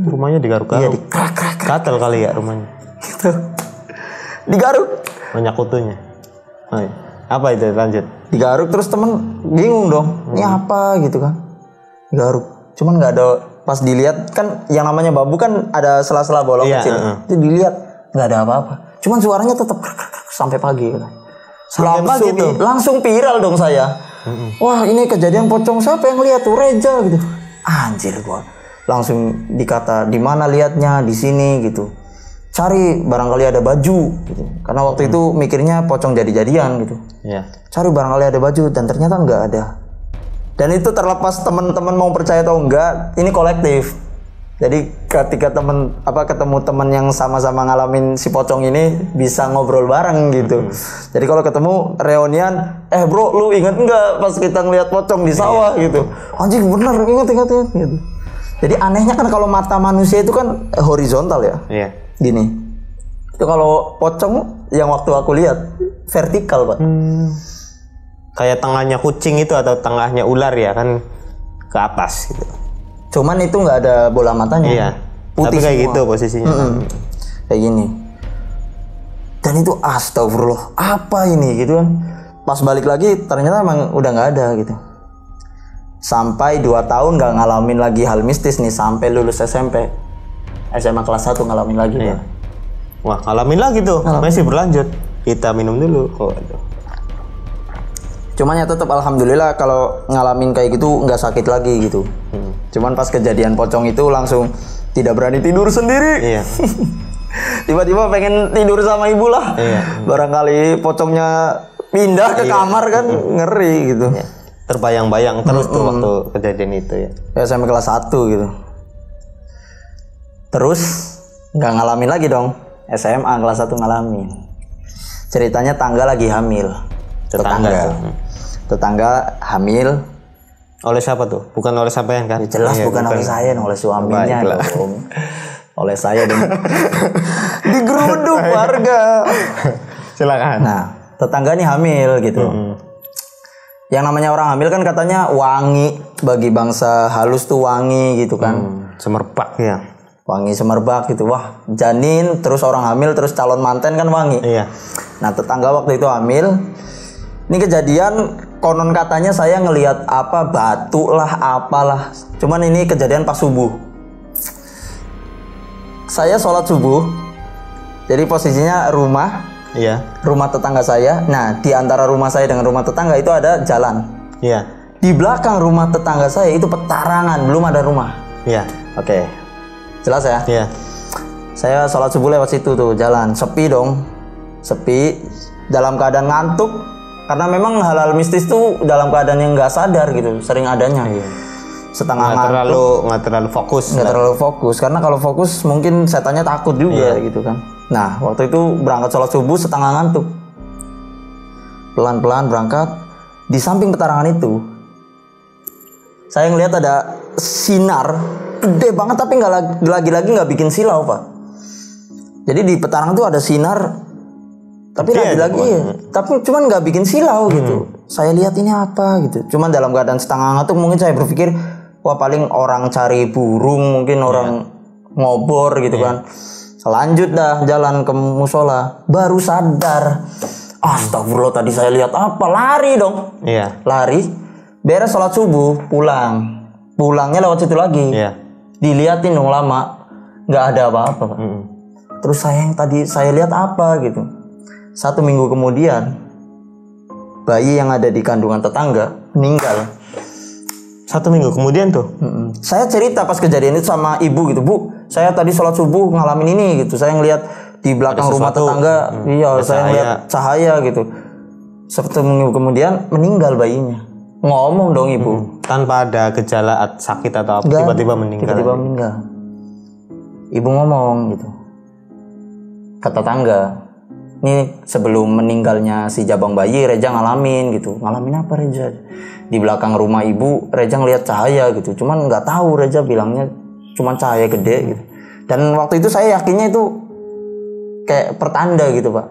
Rumahnya di garuk-garuk. Iya, di krak. Katel kali ya rumahnya. Gitu. Digaruk. Banyak kutunya. Oh, iya. Apa itu, lanjut? Digaruk terus temen bingung dong. Ini apa gitu kan? Digaruk. Cuman nggak ada. Pas dilihat kan yang namanya bambu kan ada sela-sela bolong kecil. Itu dilihat nggak ada apa-apa. Cuman suaranya tetap sampai pagi. Langsung viral dong saya. Wah, ini kejadian pocong, siapa yang lihat tuh? Reja gitu. Anjir gua. Langsung dikata di mana lihatnya, di sini gitu. Cari barangkali ada baju gitu. Karena waktu itu mikirnya pocong jadi-jadian gitu. Cari barangkali ada baju dan ternyata nggak ada. Dan itu terlepas teman-teman mau percaya atau enggak, ini kolektif. Jadi ketika ketemu teman yang sama-sama ngalamin si pocong ini bisa ngobrol bareng gitu. Jadi kalau ketemu reunian, bro lu inget enggak pas kita ngeliat pocong di sawah gitu. Anjing bener, inget gitu. Jadi anehnya kan kalau mata manusia itu kan horizontal ya. Gini. Itu kalau pocong yang waktu aku lihat vertikal, Pak. Kayak tengahnya kucing itu atau tengahnya ular ya kan ke atas gitu. Cuman itu nggak ada bola matanya. Iya. Putih tapi kayak semua. gitu posisinya. Kayak gini. Dan itu astagfirullah, apa ini gitu kan. Pas balik lagi ternyata emang udah nggak ada gitu. Sampai 2 tahun nggak ngalamin lagi hal mistis nih, sampai lulus SMP. SMA kelas 1 ngalamin lagi. Iya. Wah, ngalamin lagi tuh. Masih berlanjut. Kita minum dulu. Cuman ya tetap alhamdulillah kalau ngalamin kayak gitu nggak sakit lagi gitu. Cuman pas kejadian pocong itu langsung tidak berani tidur sendiri. Iya. Tiba-tiba pengen tidur sama ibu lah. Iya. Barangkali pocongnya pindah ke kamar kan, ngeri gitu. Iya. Terbayang-bayang terus tuh waktu kejadian itu ya. SMP kelas 1 gitu. Terus nggak ngalamin lagi dong. SMA kelas 1 ngalamin. Ceritanya tangga lagi hamil. Tetangga hamil. Oleh siapa tuh? Bukan oleh sampean kan? Jelas Iya, bukan oleh saya, oleh suaminya Baiklah. dong. Oleh saya dong. Digeruduk warga. Silakan. Nah, tetangga nih hamil gitu. Yang namanya orang hamil kan katanya wangi, bagi bangsa halus tuh wangi gitu kan. Semerbak ya. Wangi semerbak gitu. Wah, janin terus orang hamil terus calon manten kan wangi. Iya. Nah, tetangga waktu itu hamil. Ini kejadian konon katanya saya ngelihat apa batu lah apalah. Cuman ini kejadian pas subuh. Saya sholat subuh. Jadi posisinya rumah tetangga saya. Nah, di antara rumah saya dengan rumah tetangga itu ada jalan. Iya. Di belakang rumah tetangga saya itu petarangan, belum ada rumah. Iya. Oke. Jelas ya? Iya. Saya sholat subuh lewat situ tuh, jalan. Sepi dong. Sepi. Dalam keadaan ngantuk. Karena memang hal-hal mistis tuh dalam keadaan yang nggak sadar gitu. Sering adanya. Setengah ngantuk. Nggak terlalu fokus. Nggak terlalu fokus. Karena kalau fokus mungkin setannya takut juga gitu kan. Nah, waktu itu berangkat sholat subuh setengah ngantuk. Pelan-pelan berangkat. Di samping petarangan itu. Saya ngelihat ada sinar. Gede banget tapi nggak lagi-lagi nggak bikin silau, Pak. Jadi di petarangan tuh ada sinar. Tapi lagi-lagi ya. Tapi cuman nggak bikin silau gitu. Saya lihat ini apa gitu. Cuman dalam keadaan setengah ngantuk mungkin saya berpikir, wah paling orang cari burung, mungkin orang ngobor gitu kan. Lanjut dah jalan ke musola. Baru sadar. Astagfirullah, tadi saya lihat apa? Lari dong. Iya. Lari. Beres sholat subuh, pulang. Pulangnya lewat situ lagi. Iya. Diliatin dong lama. Nggak ada apa-apa, Pak. Terus yang tadi saya lihat apa gitu. 1 minggu kemudian, bayi yang ada di kandungan tetangga meninggal. 1 minggu kemudian tuh. Saya cerita pas kejadian itu sama ibu gitu, Bu. Saya tadi sholat subuh ngalamin ini gitu. Saya ngelihat di belakang rumah tetangga, saya ngelihat cahaya gitu. 1 minggu kemudian meninggal bayinya. Ngomong dong ibu. Tanpa ada gejala sakit atau apa, tiba-tiba meninggal. Tiba-tiba meninggal. Ibu ngomong gitu. Ke tetangga. Ini sebelum meninggalnya si jabang bayi, Reja ngalamin gitu. Ngalamin apa Reja? Di belakang rumah ibu, Reja ngelihat cahaya gitu. Cuman nggak tahu, Reja bilangnya cuman cahaya gede gitu. Dan waktu itu saya yakinnya itu kayak pertanda gitu, Pak.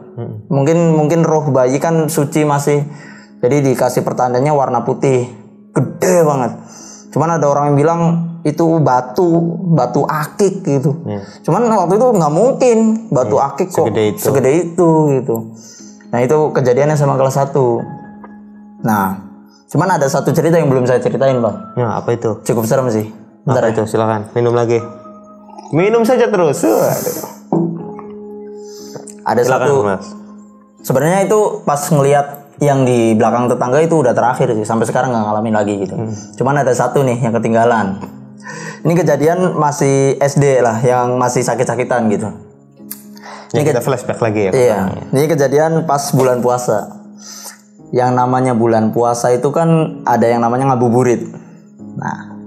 Mungkin roh bayi kan suci masih. Jadi dikasih pertandanya warna putih. Gede banget. Cuman ada orang yang bilang itu batu akik gitu. Cuman waktu itu nggak mungkin batu akik kok segede itu gitu. Nah itu kejadiannya sama kelas 1. Nah, cuman ada satu cerita yang belum saya ceritain, Bang. Ya, apa itu? Cukup serem sih. Bentar itu, silakan. Minum lagi. Minum saja terus. Ada silakan, satu. Mas. Sebenarnya itu pas ngelihat yang di belakang tetangga itu udah terakhir sih. Sampai sekarang nggak ngalamin lagi gitu. Cuman ada satu nih yang ketinggalan. Ini kejadian masih SD lah, yang masih sakit-sakitan gitu. Ini kita flashback lagi ya. Iya. Ini kejadian pas bulan puasa. Yang namanya bulan puasa itu kan ada yang namanya ngabuburit. Nah,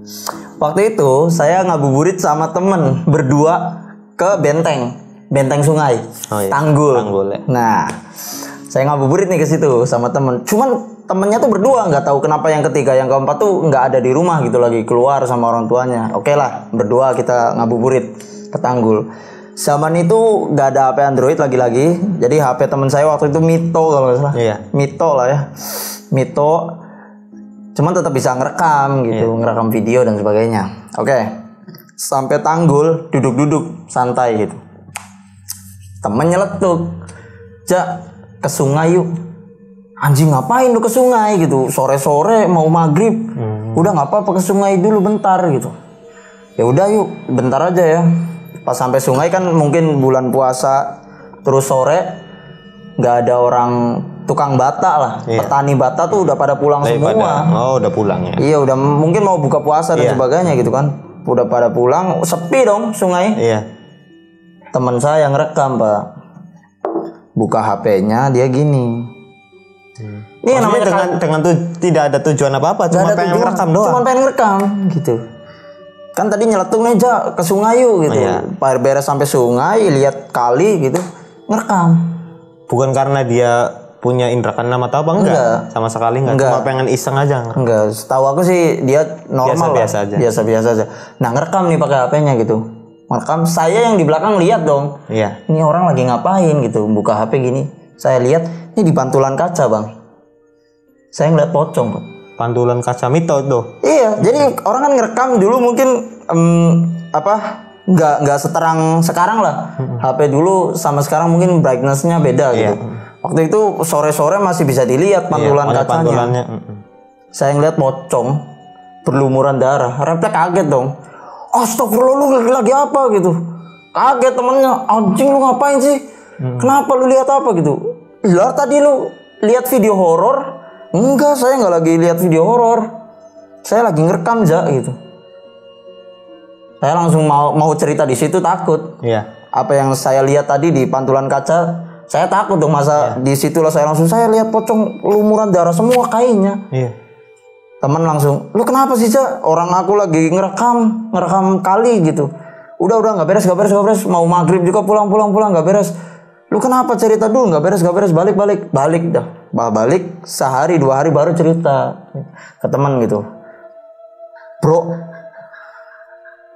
waktu itu saya ngabuburit sama temen berdua ke benteng sungai, Tanggul. Ya. Nah, saya ngabuburit nih ke situ sama temen. Cuman temennya tuh berdua, nggak tahu kenapa yang ketiga, yang keempat tuh nggak ada di rumah gitu, lagi keluar sama orang tuanya. Oke lah, berdua kita ngabuburit ke Tanggul. Zaman itu nggak ada HP Android lagi-lagi, jadi HP temen saya waktu itu Mito kalau nggak salah. Iya. Mito lah ya, Mito. Cuman tetap bisa ngerekam gitu, ngerekam video dan sebagainya. Oke, sampai Tanggul, duduk-duduk santai gitu. Temen nyeletuk, ke sungai yuk. Anjing ngapain lu ke sungai gitu, sore-sore mau maghrib. Udah nggak apa-apa, ke sungai dulu bentar gitu. Ya udah yuk, bentar aja ya. Pas sampai sungai kan mungkin bulan puasa, terus sore nggak ada orang tukang bata lah. Petani bata tuh udah pada pulang semua. Oh, udah pulang ya. Iya, udah mungkin mau buka puasa dan sebagainya gitu kan. Udah pada pulang, sepi dong sungai. Iya. Teman saya yang rekam, Pak. Buka HP-nya dia gini. Ini namanya dengan tidak ada tujuan apa-apa, cuma pengen ngerekam doang. Cuma pengen ngerekam gitu. Kan tadi nyeletuk nih ke sungai yuk gitu. Beres sampai sungai, lihat kali gitu, ngerekam. Bukan karena dia punya indra keenam atau apa enggak? Sama sekali enggak. Cuma pengen iseng aja. Enggak, setahu aku sih dia normal biasa aja. Biasa-biasa aja. Nah, ngerekam nih pakai HP-nya gitu. Ngerekam, saya yang di belakang lihat dong. Iya. Ini orang lagi ngapain gitu, buka HP gini. Saya lihat ini di pantulan kaca, Bang. Saya ngeliat pocong, Bang. Pantulan kaca Mito tuh. Iya, jadi orang kan ngerekam dulu mungkin nggak seterang sekarang lah. HP dulu sama sekarang mungkin brightness-nya beda gitu. Waktu itu sore-sore masih bisa dilihat pantulan kacanya. Saya ngeliat pocong berlumuran darah. Refleks kaget dong. Astagfirullah, lu lagi apa gitu. Kaget temennya. Anjing, lu ngapain sih? Kenapa lu lihat apa gitu? Lah tadi lu lihat video horor? Enggak, saya nggak lagi lihat video horor. Saya lagi ngerekam gitu. Saya langsung mau cerita di situ, takut. Iya. Apa yang saya lihat tadi di pantulan kaca, saya takut dong, masa di situlah saya lihat pocong lumuran darah semua kainnya. Iya. Teman langsung, lu kenapa sih, Cak? Orang aku lagi ngerekam kali gitu. Udah nggak beres, mau maghrib juga pulang nggak beres. Lu kenapa cerita dulu, nggak beres, balik dah. Balik sehari 2 hari baru cerita ke teman gitu. Bro,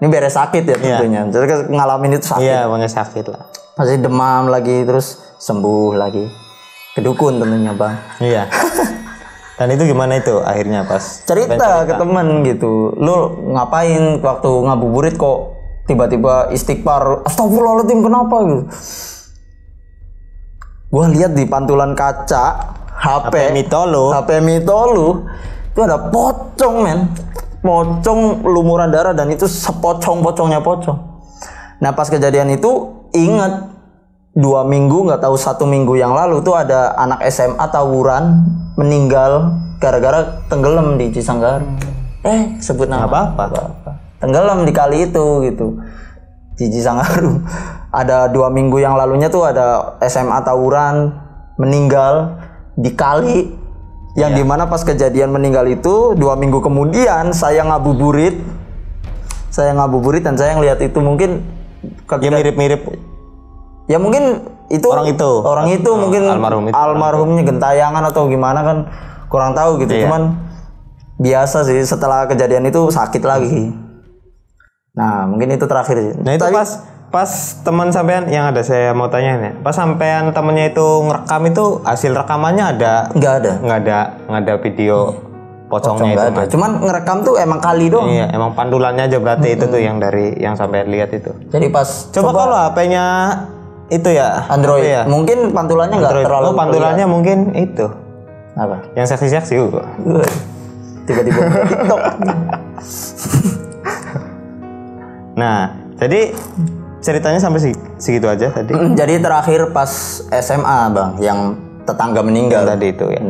ini beres sakit ya tentunya. Jadi ngalamin itu sakit. Iya, banyak sakit lah. Masih demam lagi, terus sembuh lagi. Kedukun tentunya, Bang. Iya. Dan itu gimana itu akhirnya pas cerita ke temen gitu. Lu ngapain waktu ngabuburit kok tiba-tiba istighfar? Astagfirullahaladzim, kenapa gitu? Gua lihat di pantulan kaca HP Mito lu itu ada pocong, men. Pocong lumuran darah, dan itu sepocong-pocongnya pocong. Nah, pas kejadian itu inget 2 minggu, nggak tahu 1 minggu yang lalu tuh ada anak SMA tawuran meninggal gara-gara tenggelam di Cisanggaru. Sebut nama apa? Tenggelam di kali itu gitu. Di Cisanggaru. Ada 2 minggu yang lalunya tuh ada SMA tawuran meninggal di kali yang dimana pas kejadian meninggal itu 2 minggu kemudian saya ngabuburit dan saya ngelihat itu mungkin dia mirip-mirip. Ya mungkin itu orang itu mungkin almarhumnya gentayangan atau gimana kan kurang tahu gitu. Cuman biasa sih, setelah kejadian itu sakit lagi. Nah, mungkin itu terakhir sih. Nah, itu pas teman sampean yang ada, saya mau tanya nih. Pas sampean temennya itu ngerekam itu, hasil rekamannya ada? Nggak ada video pocongnya itu. Ada. Cuman ngerekam tuh emang kali doang. Iya, emang pantulannya aja berarti itu tuh yang dari yang sampean lihat itu. Jadi pas coba kalau HP-nya itu ya Android ya? Mungkin pantulannya nggak terlalu pantulannya mungkin itu apa yang seksi tiba-tiba TikTok. Nah, jadi ceritanya sampai segitu aja tadi. Jadi terakhir pas SMA, Bang, yang tetangga meninggal tadi itu ya.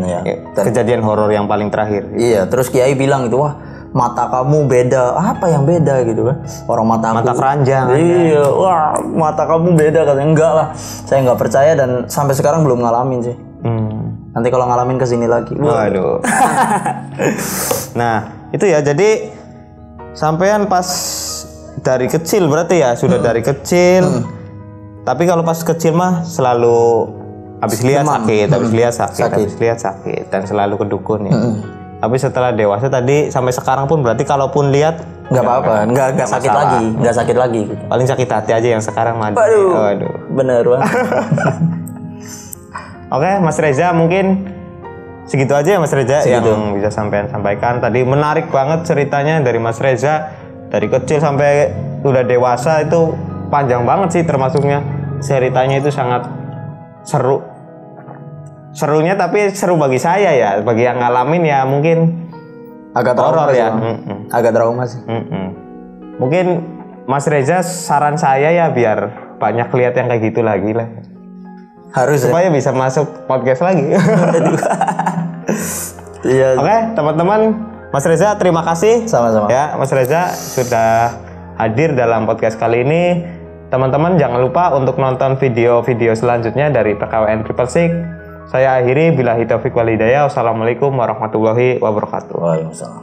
Kejadian horor yang paling terakhir gitu. Iya, terus Kiai bilang itu, wah, mata kamu beda. Apa yang beda gitu kan? Orang mata keranjang. Iya, wah, mata kamu beda katanya. Enggak lah, saya nggak percaya dan sampai sekarang belum ngalamin sih. Nanti kalau ngalamin kesini lagi. Waduh. Nah, itu ya. Jadi sampean pas dari kecil berarti ya, sudah dari kecil. Tapi kalau pas kecil mah selalu habis lihat sakit, dan selalu ke dukun ya. Tapi setelah dewasa tadi sampai sekarang pun berarti kalaupun lihat nggak apa-apa, nggak sakit lagi, gitu. Paling sakit hati aja yang sekarang mah. Waduh. Bener banget. Oke, Mas Reza, mungkin segitu aja ya Mas Reza yang bisa sampean sampaikan. Tadi menarik banget ceritanya dari Mas Reza, dari kecil sampai udah dewasa itu panjang banget sih termasuknya. Ceritanya itu sangat seru. Serunya tapi seru bagi saya ya, bagi yang ngalamin ya mungkin agak horor ya. Agak trauma sih. Mungkin Mas Reza, saran saya ya biar banyak lihat yang kayak gitu lagi lah. Harus supaya bisa masuk podcast lagi. Iya. Oke, teman-teman, Mas Reza terima kasih. Sama-sama. Ya, Mas Reza sudah hadir dalam podcast kali ini. Teman-teman jangan lupa untuk nonton video-video selanjutnya dari PKWN Triple Six. Saya akhiri, billahi taufiq wal hidayah. Wassalamualaikum warahmatullahi wabarakatuh. Waalaikumsalam.